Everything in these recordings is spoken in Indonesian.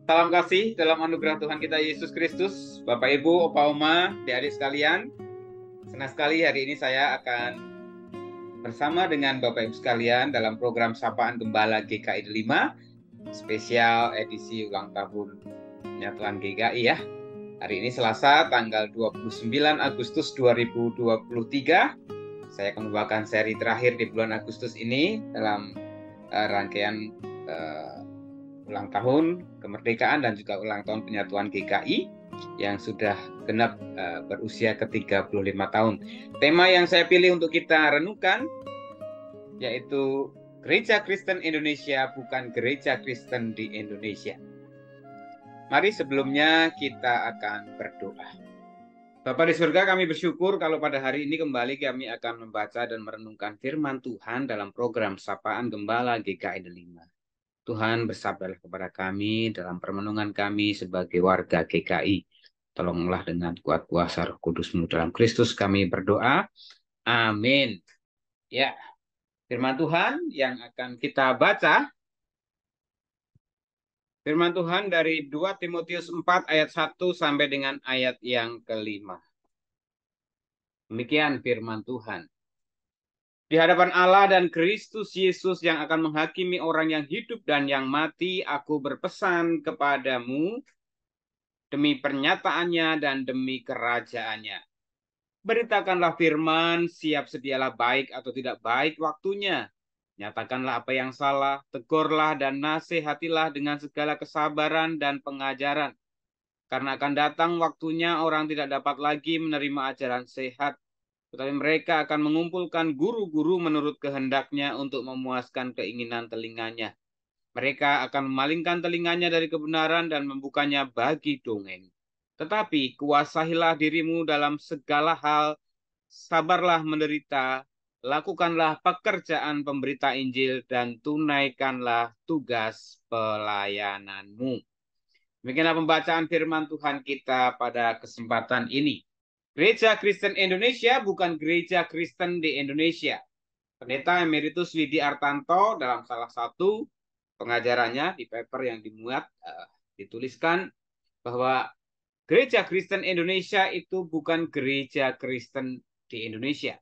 Salam kasih dalam anugerah Tuhan kita Yesus Kristus, Bapak Ibu, Opa Oma, adik-adik sekalian. Senang sekali hari ini saya akan bersama dengan Bapak Ibu sekalian dalam program Sapaan Gembala GKI 5, spesial edisi ulang tahun Penyatuan GKI ya. Hari ini Selasa, tanggal 29 Agustus 2023. Saya akan membawakan seri terakhir di bulan Agustus ini dalam rangkaian ulang tahun kemerdekaan dan juga ulang tahun penyatuan GKI yang sudah genap berusia ke-35 tahun. Tema yang saya pilih untuk kita renungkan yaitu Gereja Kristen Indonesia bukan Gereja Kristen di Indonesia. Mari sebelumnya kita akan berdoa. Bapa di surga, kami bersyukur kalau pada hari ini kembali kami akan membaca dan merenungkan firman Tuhan dalam program Sapaan Gembala GKI 5. Tuhan bersabdalah kepada kami dalam permenungan kami sebagai warga GKI. Tolonglah dengan kuat kuasa Roh Kudus-Mu dalam Kristus kami berdoa. Amin. Ya, firman Tuhan yang akan kita baca. Firman Tuhan dari 2 Timotius 4 ayat 1 sampai dengan ayat yang ke-5. Demikian firman Tuhan. Di hadapan Allah dan Kristus Yesus yang akan menghakimi orang yang hidup dan yang mati, aku berpesan kepadamu demi pernyataannya dan demi kerajaannya. Beritakanlah firman, siap sedialah baik atau tidak baik waktunya. Nyatakanlah apa yang salah, tegurlah dan nasihatilah dengan segala kesabaran dan pengajaran. Karena akan datang waktunya orang tidak dapat lagi menerima ajaran sehat, tetapi mereka akan mengumpulkan guru-guru menurut kehendaknya untuk memuaskan keinginan telinganya. Mereka akan memalingkan telinganya dari kebenaran dan membukanya bagi dongeng. Tetapi kuasailah dirimu dalam segala hal, sabarlah menderita, lakukanlah pekerjaan pemberita Injil, dan tunaikanlah tugas pelayananmu. Demikianlah pembacaan firman Tuhan kita pada kesempatan ini. Gereja Kristen Indonesia bukan Gereja Kristen di Indonesia. Pendeta Emeritus Widi Artanto dalam salah satu pengajarannya di paper yang dimuat dituliskan bahwa Gereja Kristen Indonesia itu bukan Gereja Kristen di Indonesia.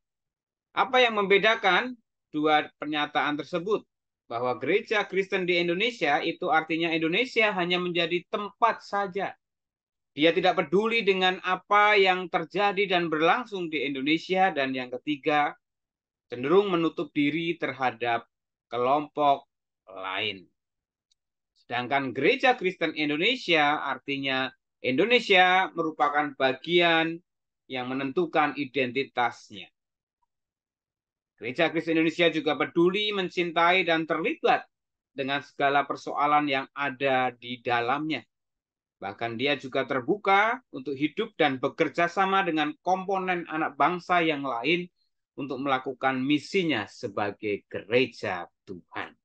Apa yang membedakan dua pernyataan tersebut? Bahwa Gereja Kristen di Indonesia itu artinya Indonesia hanya menjadi tempat saja. Dia tidak peduli dengan apa yang terjadi dan berlangsung di Indonesia. Dan yang ketiga, cenderung menutup diri terhadap kelompok lain. Sedangkan Gereja Kristen Indonesia artinya Indonesia merupakan bagian yang menentukan identitasnya. Gereja Kristen Indonesia juga peduli, mencintai, dan terlibat dengan segala persoalan yang ada di dalamnya. Bahkan dia juga terbuka untuk hidup dan bekerja sama dengan komponen anak bangsa yang lain untuk melakukan misinya sebagai gereja Tuhan.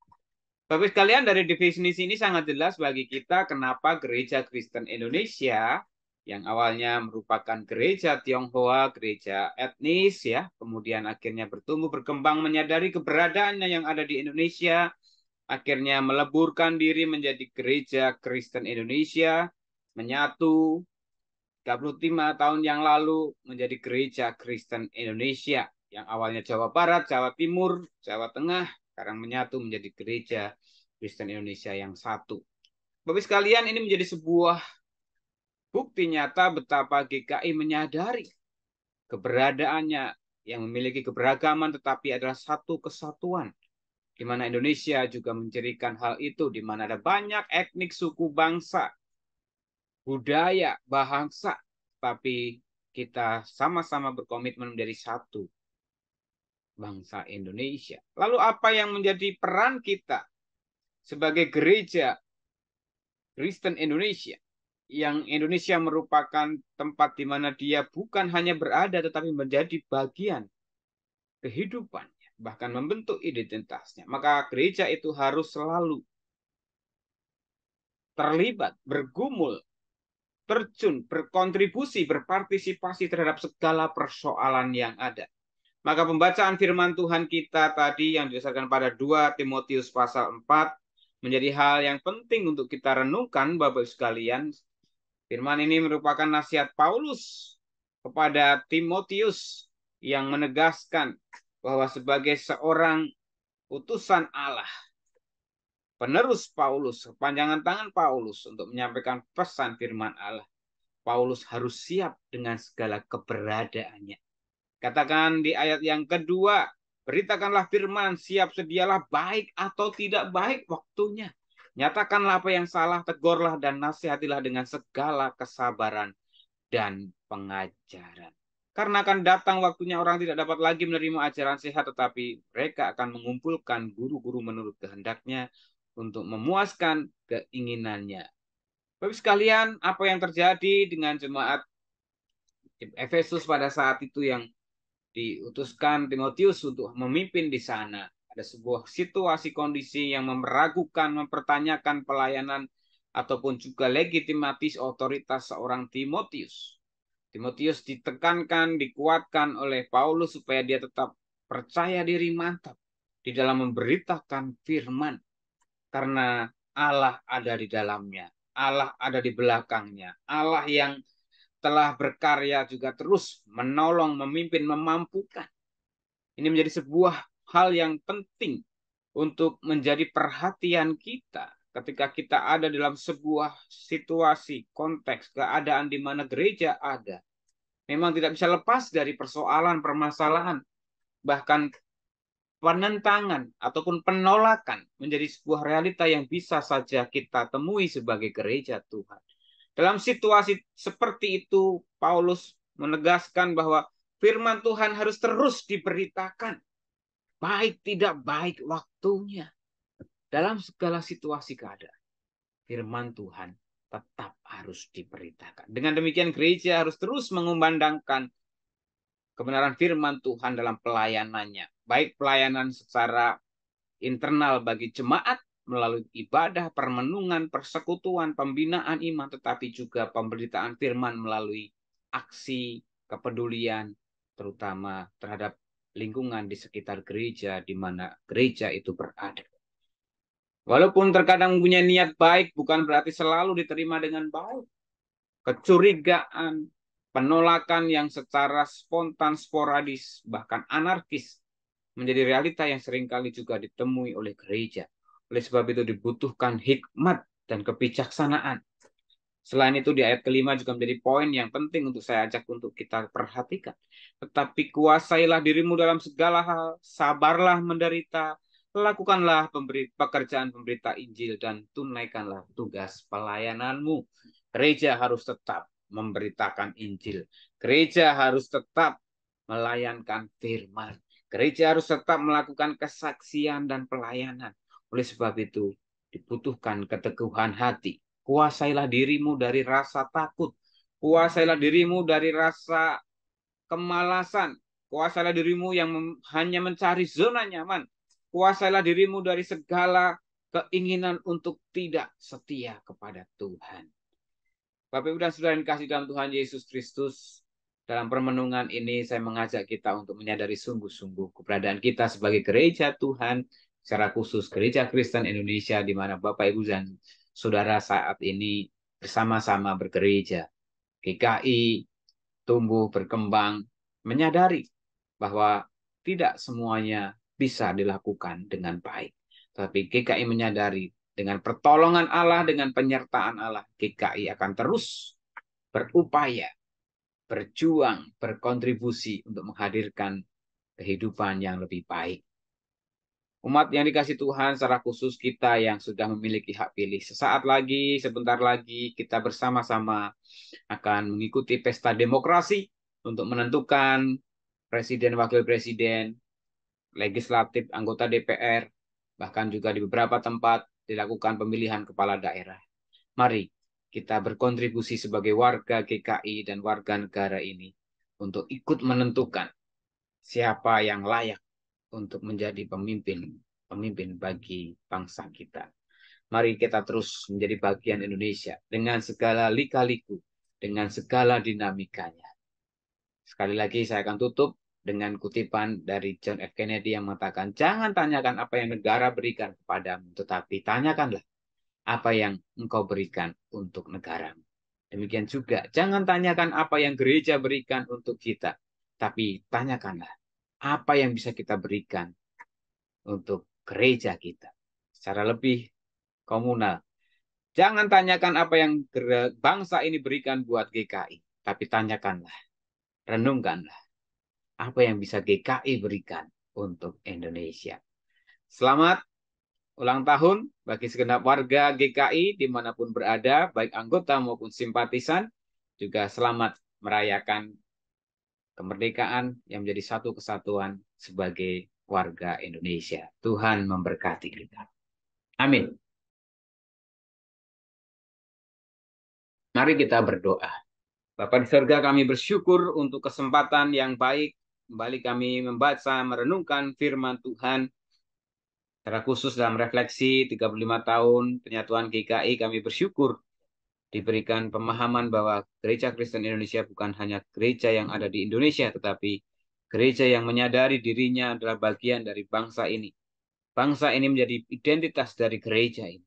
Bapak sekalian, dari definisi ini sangat jelas bagi kita kenapa Gereja Kristen Indonesia yang awalnya merupakan gereja Tionghoa, gereja etnis ya, kemudian akhirnya bertumbuh berkembang menyadari keberadaannya yang ada di Indonesia, akhirnya meleburkan diri menjadi Gereja Kristen Indonesia, menyatu 35 tahun yang lalu menjadi Gereja Kristen Indonesia yang awalnya Jawa Barat, Jawa Timur, Jawa Tengah, sekarang menyatu menjadi Gereja Kristen Indonesia yang satu. Bapak sekalian, ini menjadi sebuah bukti nyata betapa GKI menyadari keberadaannya yang memiliki keberagaman tetapi adalah satu kesatuan, di mana Indonesia juga mencirikan hal itu, di mana ada banyak etnik, suku, bangsa, budaya, bahasa, tapi kita sama-sama berkomitmen menjadi satu bangsa Indonesia. Lalu apa yang menjadi peran kita sebagai gereja Kristen Indonesia? Yang Indonesia merupakan tempat di mana dia bukan hanya berada, tetapi menjadi bagian kehidupannya, bahkan membentuk identitasnya. Maka gereja itu harus selalu terlibat, bergumul, terjun, berkontribusi, berpartisipasi terhadap segala persoalan yang ada. Maka pembacaan firman Tuhan kita tadi yang didasarkan pada 2 Timotius pasal 4 menjadi hal yang penting untuk kita renungkan, Bapak Ibu sekalian. Firman ini merupakan nasihat Paulus kepada Timotius yang menegaskan bahwa sebagai seorang utusan Allah, penerus Paulus, kepanjangan tangan Paulus untuk menyampaikan pesan firman Allah, Paulus harus siap dengan segala keberadaannya. Katakan di ayat yang kedua, beritakanlah firman, siap sedialah baik atau tidak baik waktunya. Nyatakanlah apa yang salah, tegurlah dan nasihatilah dengan segala kesabaran dan pengajaran. Karena akan datang waktunya orang tidak dapat lagi menerima ajaran sehat, tetapi mereka akan mengumpulkan guru-guru menurut kehendaknya untuk memuaskan keinginannya. Bapak sekalian, apa yang terjadi dengan jemaat Efesus pada saat itu yang diutuskan Timotius untuk memimpin di sana? Ada sebuah situasi kondisi yang meragukan, mempertanyakan pelayanan ataupun juga legitimatis otoritas seorang Timotius. Timotius ditekankan, dikuatkan oleh Paulus supaya dia tetap percaya diri mantap di dalam memberitakan firman. Karena Allah ada di dalamnya. Allah ada di belakangnya. Allah yang telah berkarya juga terus menolong, memimpin, memampukan. Ini menjadi sebuah hal yang penting untuk menjadi perhatian kita ketika kita ada dalam sebuah situasi, konteks, keadaan di mana gereja ada. Memang tidak bisa lepas dari persoalan, permasalahan, bahkan penentangan ataupun penolakan menjadi sebuah realita yang bisa saja kita temui sebagai gereja Tuhan. Dalam situasi seperti itu, Paulus menegaskan bahwa firman Tuhan harus terus diberitakan, baik tidak baik waktunya. Dalam segala situasi keadaan, firman Tuhan tetap harus diberitakan. Dengan demikian, gereja harus terus mengumandangkan kebenaran firman Tuhan dalam pelayanannya. Baik pelayanan secara internal bagi jemaat melalui ibadah, permenungan, persekutuan, pembinaan iman, tetapi juga pemberitaan firman melalui aksi kepedulian, terutama terhadap lingkungan di sekitar gereja di mana gereja itu berada. Walaupun terkadang punya niat baik, bukan berarti selalu diterima dengan baik. Kecurigaan, penolakan yang secara spontan, sporadis, bahkan anarkis menjadi realita yang seringkali juga ditemui oleh gereja. Oleh sebab itu dibutuhkan hikmat dan kebijaksanaan. Selain itu di ayat kelima juga menjadi poin yang penting untuk saya ajak untuk kita perhatikan. Tetapi kuasailah dirimu dalam segala hal, sabarlah menderita, lakukanlah pekerjaan pemberita Injil dan tunaikanlah tugas pelayananmu. Gereja harus tetap memberitakan Injil. Gereja harus tetap melayankan firman. Gereja harus tetap melakukan kesaksian dan pelayanan. Oleh sebab itu dibutuhkan keteguhan hati. Kuasailah dirimu dari rasa takut. Kuasailah dirimu dari rasa kemalasan. Kuasailah dirimu yang hanya mencari zona nyaman. Kuasailah dirimu dari segala keinginan untuk tidak setia kepada Tuhan. Bapak Ibu dan Saudara yang kasih dalam Tuhan Yesus Kristus, dalam permenungan ini saya mengajak kita untuk menyadari sungguh-sungguh keberadaan kita sebagai gereja Tuhan, secara khusus gereja Kristen Indonesia, di mana Bapak Ibu dan Saudara saat ini bersama-sama bergereja. GKI tumbuh berkembang, menyadari bahwa tidak semuanya bisa dilakukan dengan baik. Tapi GKI menyadari dengan pertolongan Allah, dengan penyertaan Allah, GKI akan terus berupaya, berjuang, berkontribusi untuk menghadirkan kehidupan yang lebih baik. Umat yang dikasih Tuhan, secara khusus kita yang sudah memiliki hak pilih. Sesaat lagi, sebentar lagi, kita bersama-sama akan mengikuti pesta demokrasi untuk menentukan presiden, wakil presiden, legislatif, anggota DPR, bahkan juga di beberapa tempat dilakukan pemilihan kepala daerah. Mari kita berkontribusi sebagai warga GKI dan warga negara ini untuk ikut menentukan siapa yang layak untuk menjadi pemimpin bagi bangsa kita. Mari kita terus menjadi bagian Indonesia dengan segala lika-liku, dengan segala dinamikanya. Sekali lagi saya akan tutup dengan kutipan dari John F. Kennedy yang mengatakan, jangan tanyakan apa yang negara berikan kepadamu, tetapi tanyakanlah apa yang engkau berikan untuk negaramu. Demikian juga, jangan tanyakan apa yang gereja berikan untuk kita, tapi tanyakanlah apa yang bisa kita berikan untuk gereja kita. Secara lebih komunal. Jangan tanyakan apa yang bangsa ini berikan buat GKI, tapi tanyakanlah, renungkanlah apa yang bisa GKI berikan untuk Indonesia. Selamat ulang tahun bagi segenap warga GKI dimanapun berada, baik anggota maupun simpatisan. Juga selamat merayakan kemerdekaan yang menjadi satu kesatuan sebagai warga Indonesia. Tuhan memberkati kita. Amin. Mari kita berdoa. Bapa di surga, kami bersyukur untuk kesempatan yang baik. Kembali kami membaca, merenungkan firman Tuhan. Secara khusus dalam refleksi 35 tahun penyatuan GKI, kami bersyukur diberikan pemahaman bahwa Gereja Kristen Indonesia bukan hanya gereja yang ada di Indonesia, tetapi gereja yang menyadari dirinya adalah bagian dari bangsa ini. Bangsa ini menjadi identitas dari gereja ini.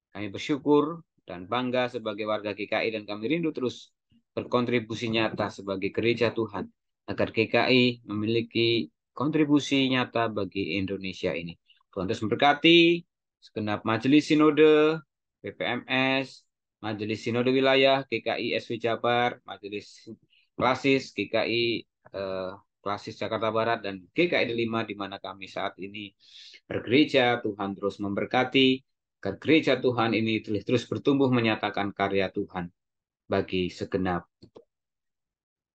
Kami bersyukur dan bangga sebagai warga GKI, dan kami rindu terus berkontribusi nyata sebagai gereja Tuhan, agar GKI memiliki kontribusi nyata bagi Indonesia ini. Tuhan terus memberkati segenap majelis sinode, PPMS, majelis sinode wilayah, GKI SV Jabar, majelis klasis GKI klasis Jakarta Barat, dan GKI 5 di mana kami saat ini bergereja. Tuhan terus memberkati agar gereja Tuhan ini terus bertumbuh menyatakan karya Tuhan bagi segenap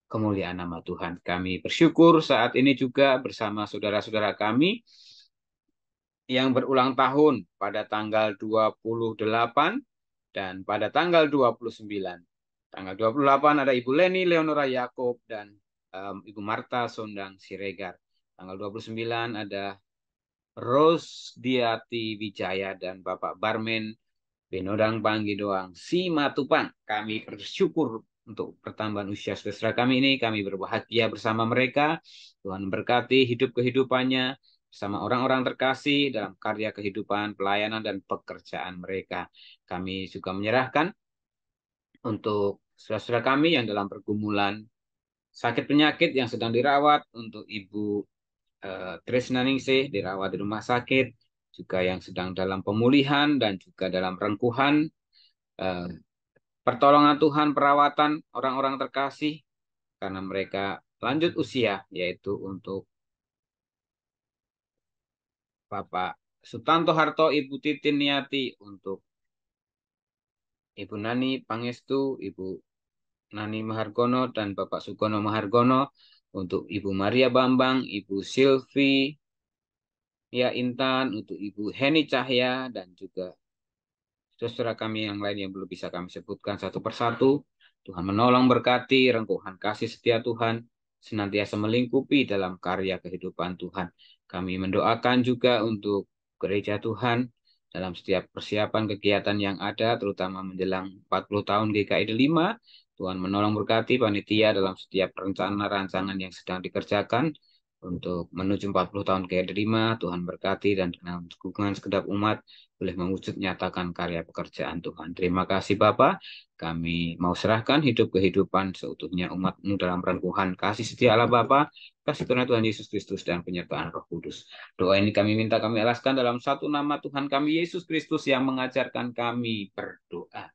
kemuliaan nama Tuhan. Kami bersyukur saat ini juga bersama saudara-saudara kami yang berulang tahun pada tanggal 28 dan pada tanggal 29. Tanggal 28 ada Ibu Leni Leonora Yakob dan Ibu Marta Sondang Siregar. Tanggal 29 ada Rose Diati Wijaya dan Bapak Barmen Benodang Panggidoang Simatupang. Kami bersyukur untuk pertambahan usia saudara kami ini. Kami berbahagia bersama mereka. Tuhan memberkati hidup kehidupannya bersama orang-orang terkasih dalam karya kehidupan, pelayanan, dan pekerjaan mereka. Kami juga menyerahkan untuk saudara-saudara kami yang dalam pergumulan sakit penyakit yang sedang dirawat, untuk Ibu Trisna Ningsih dirawat di rumah sakit, juga yang sedang dalam pemulihan dan juga dalam rengkuhan, pertolongan Tuhan, perawatan orang-orang terkasih karena mereka lanjut usia, yaitu untuk Bapak Sutanto Harto, Ibu Titin Niati, untuk Ibu Nani Pangestu, Ibu Nani Mahargono, dan Bapak Sugono Mahargono, untuk Ibu Maria Bambang, Ibu Silvi ya Intan, untuk Ibu Heni Cahya, dan juga saudara kami yang lain yang belum bisa kami sebutkan satu persatu. Tuhan menolong, berkati, rengkuhan kasih setia Tuhan senantiasa melingkupi dalam karya kehidupan Tuhan. Kami mendoakan juga untuk gereja Tuhan dalam setiap persiapan kegiatan yang ada, terutama menjelang 40 tahun GKI 5. Tuhan menolong, berkati panitia dalam setiap rencana rancangan yang sedang dikerjakan untuk menuju 40 tahun GKI 5. Tuhan berkati dan dengan dukungan segenap umat boleh mewujud nyatakan karya pekerjaan Tuhan. Terima kasih Bapa. Kami mau serahkan hidup kehidupan seutuhnya umat-Mu dalam rengkuhan kasih setia Allah Bapa, kasih Tuhan Yesus Kristus, dan penyertaan Roh Kudus. Doa ini kami minta, kami alaskan dalam satu nama Tuhan kami Yesus Kristus yang mengajarkan kami berdoa.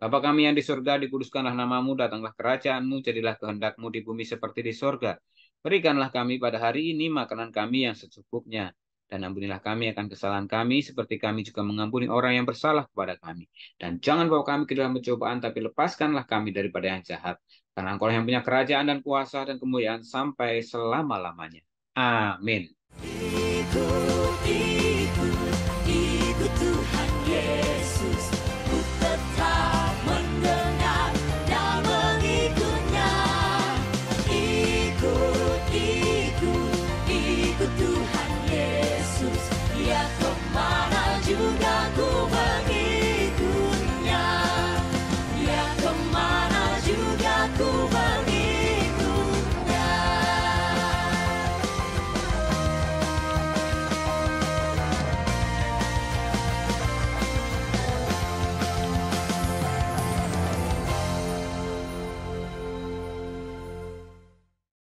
Bapa kami yang di surga, dikuduskanlah namamu, datanglah kerajaan-Mu, jadilah kehendak-Mu di bumi seperti di surga. Berikanlah kami pada hari ini makanan kami yang secukupnya, dan ampunilah kami akan kesalahan kami, seperti kami juga mengampuni orang yang bersalah kepada kami. Dan jangan bawa kami ke dalam pencobaan, tapi lepaskanlah kami daripada yang jahat. Karena Engkau yang punya kerajaan dan kuasa dan kemuliaan sampai selama-lamanya. Amin.